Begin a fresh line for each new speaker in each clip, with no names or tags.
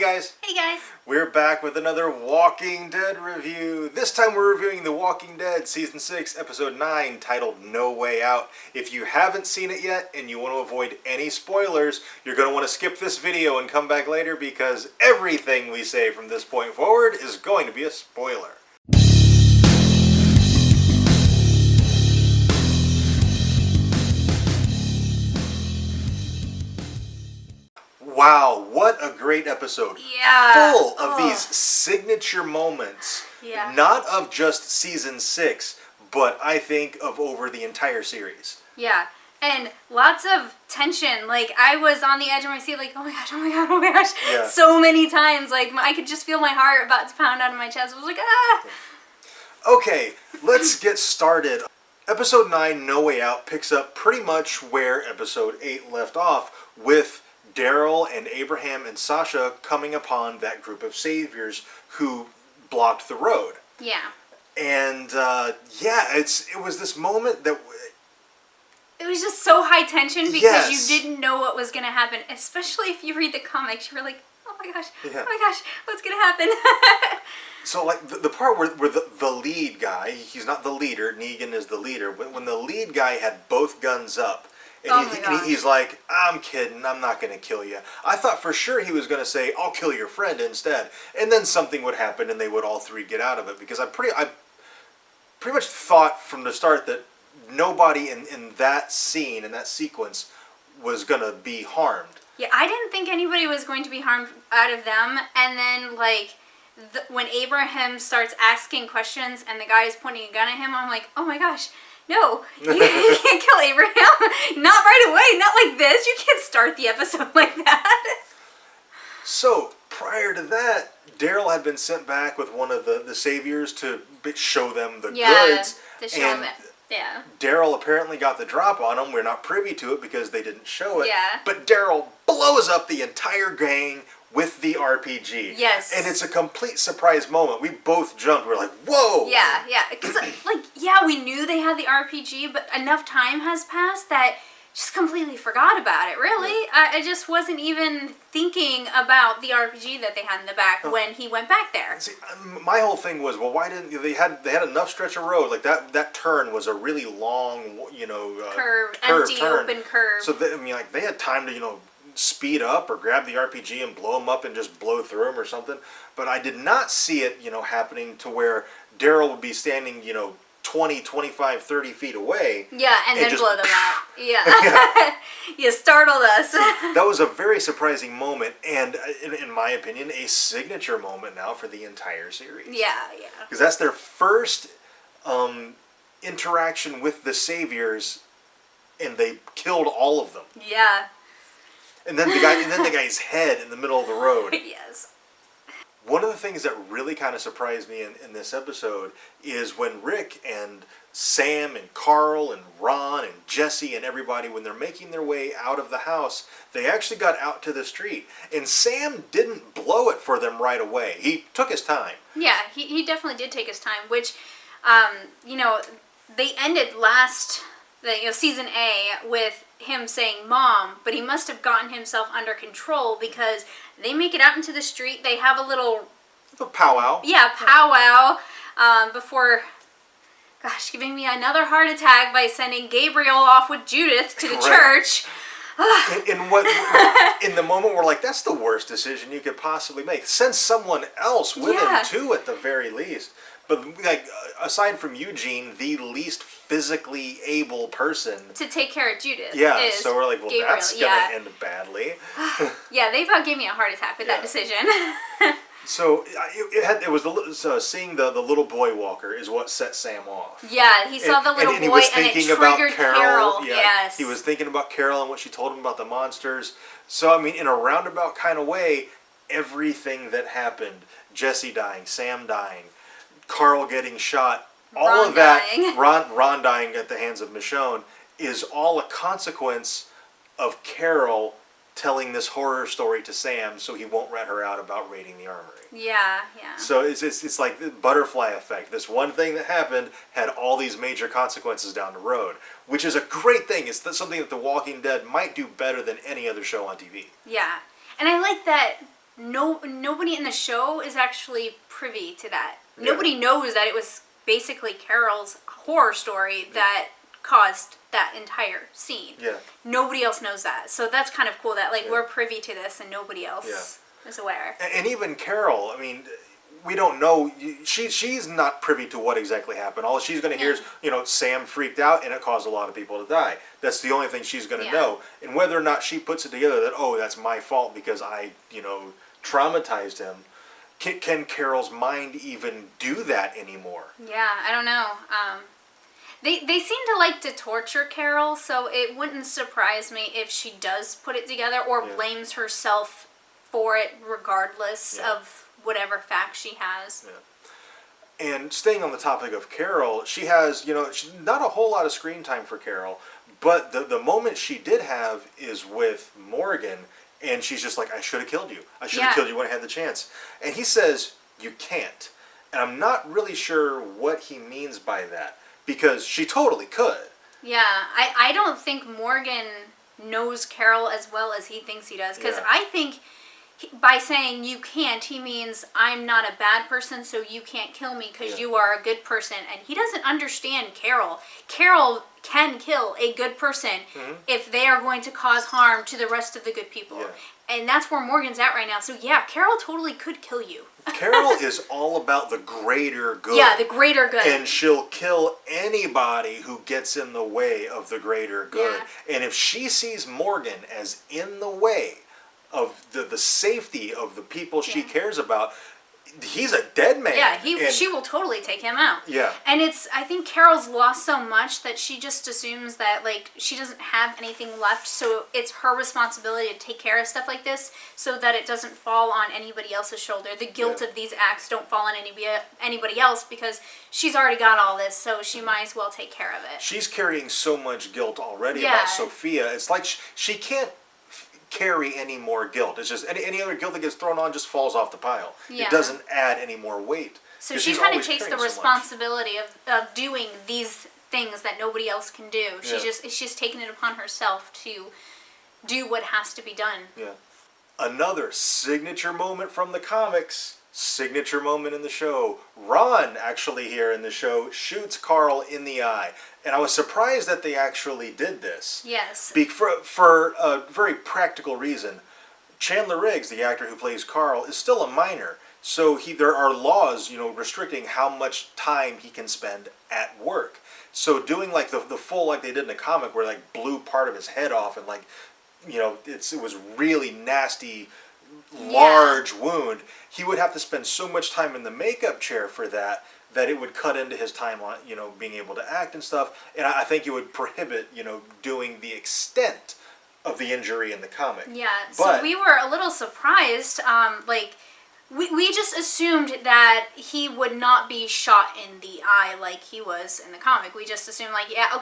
guys.
Hey guys.
We're back with another Walking Dead review. This time we're reviewing The Walking Dead Season 6, Episode 9, titled No Way Out. If you haven't seen it yet and you want to avoid any spoilers, you're going to want to skip this video and come back later because everything we say from this point forward is going to be a spoiler. Wow, what a great episode.
Yeah.
Full of these signature moments.
Yeah.
Not of just Season 6, but I think of over the entire series.
Yeah. And lots of tension. Like, I was on the edge of my seat, like, oh my gosh, oh my god, oh my gosh.
Yeah.
So many times. Like, I could just feel my heart about to pound out of my chest. I was like, ah!
Okay, let's get started. Episode 9, No Way Out, picks up pretty much where Episode 8 left off, with Daryl and Abraham and Sasha coming upon that group of saviors who blocked the road.
Yeah.
And, it was this moment that...
It was just so high tension because
Yes.
you didn't know what was going to happen. Especially if you read the comics, you were like, oh my gosh,
Yeah.
oh my gosh, what's going to happen?
So, like, the part where the lead guy, he's not the leader, Negan is the leader, but when the lead guy had both guns up, and he's like, I'm kidding, I'm not going to kill you. I thought for sure he was going to say, I'll kill your friend instead. And then something would happen and they would all three get out of it. Because I pretty much thought from the start that nobody in that scene, in that sequence, was going to be harmed.
Yeah, I didn't think anybody was going to be harmed out of them. And then, like, when Abraham starts asking questions and the guy is pointing a gun at him, I'm like, oh my gosh, no, you can't kill Abraham. Not right away, not like this. You can't start the episode like that.
So, prior to that, Daryl had been sent back with one of the saviors to show them the goods.
To show them. Yeah.
Daryl apparently got the drop on him. We're not privy to it because they didn't show it.
Yeah.
But Daryl blows up the entire gang with the RPG.
Yes.
And it's a complete surprise moment. We both jumped. We're like, whoa!
Yeah. Because, we knew they had the RPG, but enough time has passed that just completely forgot about it, really.
Yeah.
I just wasn't even thinking about the RPG that they had in the back when he went back there.
See, my whole thing was, well, why didn't they had enough stretch of road, like that turn was a really long,
Curve, empty,
turn.
open curve.
So they had time to speed up or grab the RPG and blow them up and just blow through them or something. But I did not see it, happening to where Daryl would be standing, 20, 25, 30 feet away.
Yeah, and then
just
blow them up. Yeah. You startled us.
That was a very surprising moment, and in my opinion, a signature moment now for the entire series.
Yeah.
Because that's their first interaction with the saviors, and they killed all of them.
Yeah.
And then the guy's head in the middle of the road.
Yes.
One of the things that really kind of surprised me in this episode is when Rick and Sam and Carl and Ron and Jesse and everybody, when they're making their way out of the house, they actually got out to the street. And Sam didn't blow it for them right away. He took his time.
Yeah, he definitely did take his time, which, they ended season A with him saying Mom, but he must have gotten himself under control because they make it out into the street. They have a little
powwow.
Yeah, powwow before, giving me another heart attack by sending Gabriel off with Judith to the church.
in the moment we're like, that's the worst decision you could possibly make. Send someone else with him too, at the very least. But aside from Eugene, the least physically able person
to take care of Judith.
Yeah, so we're like, well,
Gabriel.
that's gonna end badly.
Yeah, they about gave me a heart attack with that decision.
So it was seeing the little boy walker is what set Sam off.
Yeah, he saw the little boy and it triggered Carol.
Yeah,
yes.
He was thinking about Carol and what she told him about the monsters. So, in a roundabout kind of way, everything that happened, Jesse dying, Sam dying, Carl getting shot, all of that, Ron dying at the hands of Michonne, is all a consequence of Carol telling this horror story to Sam so he won't rat her out about raiding the armory.
Yeah.
So it's like the butterfly effect. This one thing that happened had all these major consequences down the road, which is a great thing. It's something that The Walking Dead might do better than any other show on TV.
Yeah. And I like that nobody in the show is actually privy to that.
Yeah.
Nobody knows that it was basically Carol's horror story that caused that entire scene.
Yeah.
Nobody else knows that. So that's kind of cool that like
Yeah.
we're privy to this and nobody else is aware.
And even Carol, I mean, we don't know. She's not privy to what exactly happened. All she's going to hear is, Sam freaked out and it caused a lot of people to die. That's the only thing she's going to know. And whether or not she puts it together that, oh, that's my fault because I, traumatized him. Can Carol's mind even do that anymore?
Yeah, I don't know. They seem to like to torture Carol, so it wouldn't surprise me if she does put it together or blames herself for it regardless of whatever fact she has.
Yeah. And staying on the topic of Carol, she has, not a whole lot of screen time for Carol, but the moment she did have is with Morgan, and she's just like, I should have killed you. I should have killed you when I had the chance. And he says, you can't. And I'm not really sure what he means by that, because she totally could.
Yeah, I don't think Morgan knows Carol as well as he thinks he does, because I think by saying you can't, he means I'm not a bad person, so you can't kill me because you are a good person. And he doesn't understand Carol. Carol can kill a good person if they are going to cause harm to the rest of the good people.
Yeah.
And that's where Morgan's at right now. So yeah, Carol totally could kill you.
Carol is all about the greater good.
Yeah, the greater good.
And she'll kill anybody who gets in the way of the greater good.
Yeah.
And if she sees Morgan as in the way of the safety of the people she cares about, he's a dead man.
Yeah, she will totally take him out.
Yeah.
And I think Carol's lost so much that she just assumes that, like, she doesn't have anything left, so it's her responsibility to take care of stuff like this so that it doesn't fall on anybody else's shoulder. The guilt of these acts don't fall on anybody else because she's already got all this, so she might as well take care of it.
She's carrying so much guilt already about Sophia. It's like she can't carry any more guilt. It's just any other guilt that gets thrown on just falls off the pile. It doesn't add any more weight.
So she kind of takes the responsibility of doing these things that nobody else can do. She's taking it upon herself to do what has to be done.
Yeah. Another signature moment from the comics, signature moment in the show. Ron, actually here in the show, shoots Carl in the eye. And I was surprised that they actually did this.
Yes.
For a very practical reason. Chandler Riggs, the actor who plays Carl, is still a minor. So there are laws, restricting how much time he can spend at work. So doing like the full, like they did in the comic, where like blew part of his head off and like, it was really nasty, large wound. He would have to spend so much time in the makeup chair for that it would cut into his time on, being able to act and stuff. And I think it would prohibit, doing the extent of the injury in the comic.
Yeah, so we were a little surprised, we just assumed that he would not be shot in the eye like he was in the comic. We just assumed,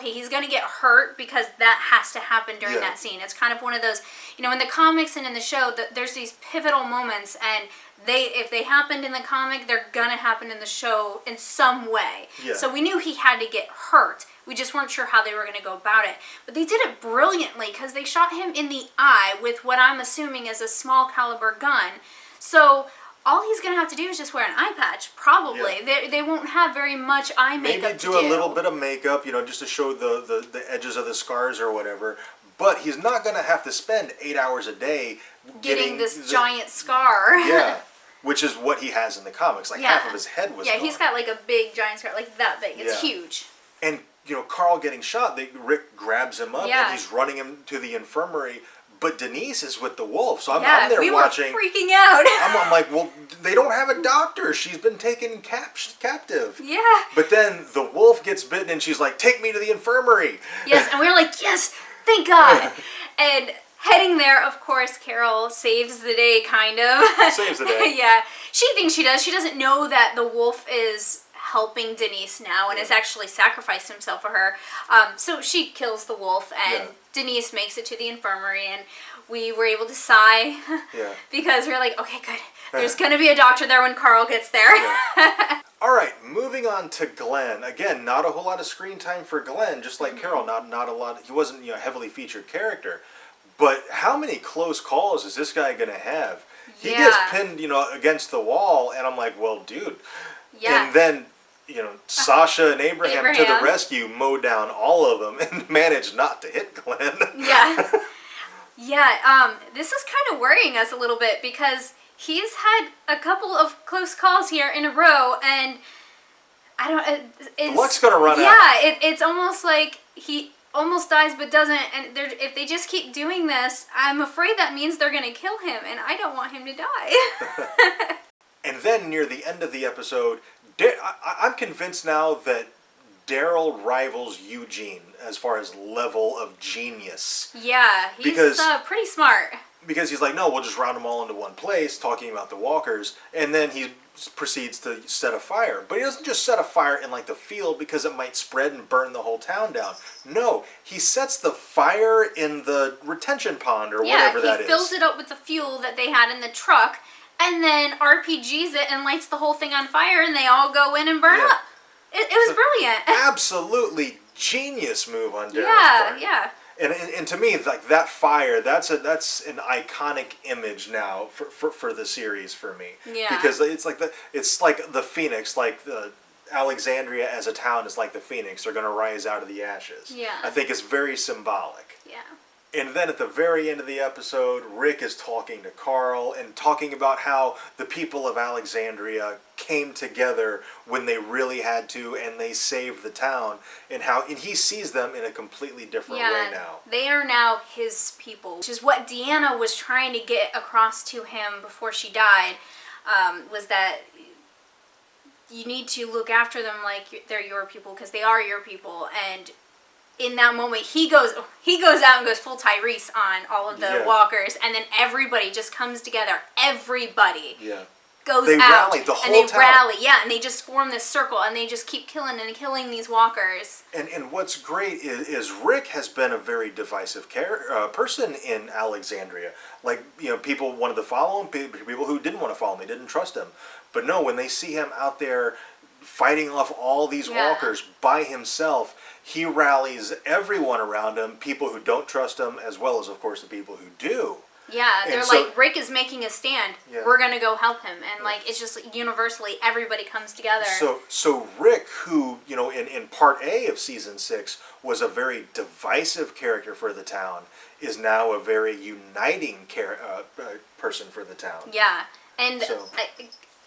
he's going to get hurt because that has to happen during that scene. It's kind of one of those, in the comics and in the show, there's these pivotal moments, and if they happened in the comic, they're going to happen in the show in some way. Yeah. So we knew he had to get hurt. We just weren't sure how they were going to go about it. But they did it brilliantly because they shot him in the eye with what I'm assuming is a small caliber gun. So all he's going to have to do is just wear an eye patch, probably. Yeah. They won't have very much eye makeup to do.
Maybe do a little bit of makeup, just to show the edges of the scars or whatever. But he's not going to have to spend 8 hours a day
getting this giant scar.
Yeah, which is what he has in the comics. Half of his head was gone.
He's got a big giant scar, that big. It's huge.
And, Carl getting shot, Rick grabs him up and he's running him to the infirmary. But Denise is with the wolf, so I'm there watching.
We were freaking out.
I'm like, well, they don't have a doctor. She's been taken captive.
Yeah.
But then the wolf gets bitten, and she's like, take me to the infirmary.
Yes, and we were like, yes, thank God. And heading there, of course, Carol saves the day, kind of.
Saves the day.
Yeah. She thinks she does. She doesn't know that the wolf is helping Denise now and has actually sacrificed himself for her. So she kills the wolf, and Denise makes it to the infirmary, and we were able to sigh because we were like, okay, good. There's going to be a doctor there when Carl gets there.
Yeah. All right, moving on to Glenn. Again, not a whole lot of screen time for Glenn, just like Carol. Not a lot. He wasn't a heavily featured character. But how many close calls is this guy going to have? He gets pinned, against the wall, and I'm like, well, dude.
Yeah.
And then, Sasha and Abraham to the rescue, mow down all of them, and manage not to hit Glenn.
Yeah. This is kind of worrying us a little bit because he's had a couple of close calls here in a row, and I don't.
The luck's gonna run out.
Yeah, it's almost like he almost dies but doesn't, and if they just keep doing this, I'm afraid that means they're gonna kill him, and I don't want him to die.
And then near the end of the episode, I'm convinced now that Daryl rivals Eugene as far as level of genius.
Yeah, he's pretty smart.
Because he's like, no, we'll just round them all into one place, talking about the walkers, and then he proceeds to set a fire. But he doesn't just set a fire in like the field because it might spread and burn the whole town down. No, he sets the fire in the retention pond or whatever that is.
Yeah, he fills it up with the fuel that they had in the truck, and then RPGs it and lights the whole thing on fire, and they all go in and burn up. It was brilliant.
Absolutely genius move on Daryl's part.
Yeah.
And to me, like that fire, that's an iconic image now for the series for me.
Yeah.
Because it's like the Phoenix, like the Alexandria as a town is like the Phoenix. They're going to rise out of the ashes.
Yeah.
I think it's very symbolic.
Yeah.
And then at the very end of the episode, Rick is talking to Carl and talking about how the people of Alexandria came together when they really had to, and they saved the town, and he sees them in a completely different way now.
They are now his people, which is what Deanna was trying to get across to him before she died, was that you need to look after them like they're your people, because they are your people. And in that moment, he goes out and goes full Tyrese on all of the walkers, and then everybody just comes together. Everybody goes
they
out,
rally, the whole
and they
town.
rally, and they just form this circle, and they just keep killing these walkers.
And what's great is Rick has been a very divisive person in Alexandria. Like, people wanted to follow him, people who didn't want to follow him, they didn't trust him. But no, when they see him out there fighting off all these walkers by himself, he rallies everyone around him, people who don't trust him, as well as, of course, the people who do.
Yeah, they're like, Rick is making a stand. Yeah. We're going to go help him. And, it's just universally, everybody comes together.
So Rick, who, in part A of Season 6, was a very divisive character for the town, is now a very uniting person for the town.
Yeah, and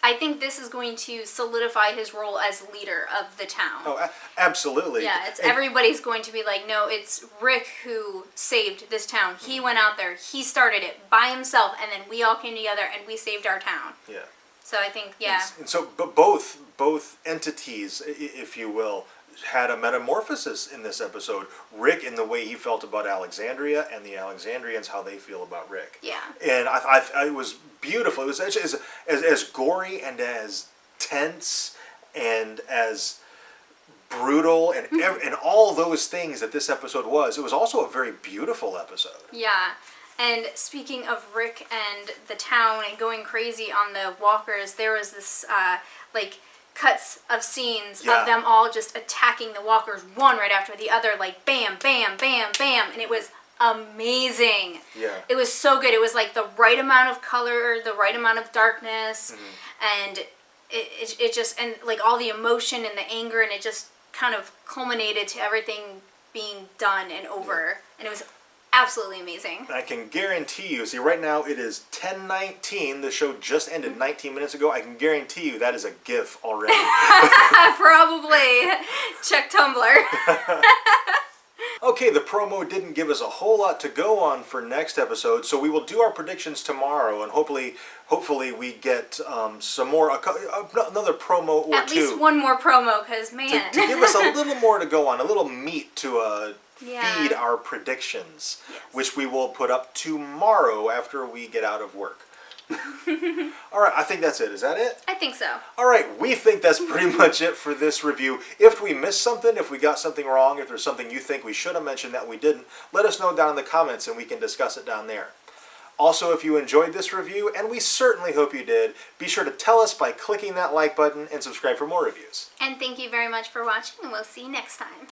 I think this is going to solidify his role as leader of the town.
Oh, absolutely.
Yeah, everybody's going to be like, no, it's Rick who saved this town. He went out there, he started it by himself, and then we all came together and we saved our town.
Yeah.
So I think,
And so, but both entities, if you will, had a metamorphosis in this episode. Rick in the way he felt about Alexandria, and the Alexandrians how they feel about Rick.
Yeah.
And it was beautiful. It was actually as gory and as tense and as brutal and all those things that this episode was. It was also a very beautiful episode.
Yeah. And speaking of Rick and the town and going crazy on the walkers, there was this cuts of scenes of them all just attacking the walkers one right after the other, like bam, bam, bam, bam, and it was amazing.
Yeah.
It was so good. It was like the right amount of color, the right amount of darkness, and it just, and like all the emotion and the anger, and it just kind of culminated to everything being done and over, and it was absolutely amazing.
I can guarantee you, see right now it is 10:19, the show just ended 19 minutes ago, I can guarantee you that is a GIF already.
Probably. Check Tumblr.
Okay, the promo didn't give us a whole lot to go on for next episode, so we will do our predictions tomorrow, and hopefully we get some more, another promo or two.
At least one more promo, because man.
To give us a little more to go on, a little meat to feed our predictions, which we will put up tomorrow after we get out of work. All right, I think that's it. Is that it?
I think so.
All right, we think that's pretty much it for this review. If we missed something, if we got something wrong, if there's something you think we should have mentioned that we didn't, let us know down in the comments and we can discuss it down there. Also, if you enjoyed this review, and we certainly hope you did, be sure to tell us by clicking that like button and subscribe for more reviews.
And thank you very much for watching, and we'll see you next time.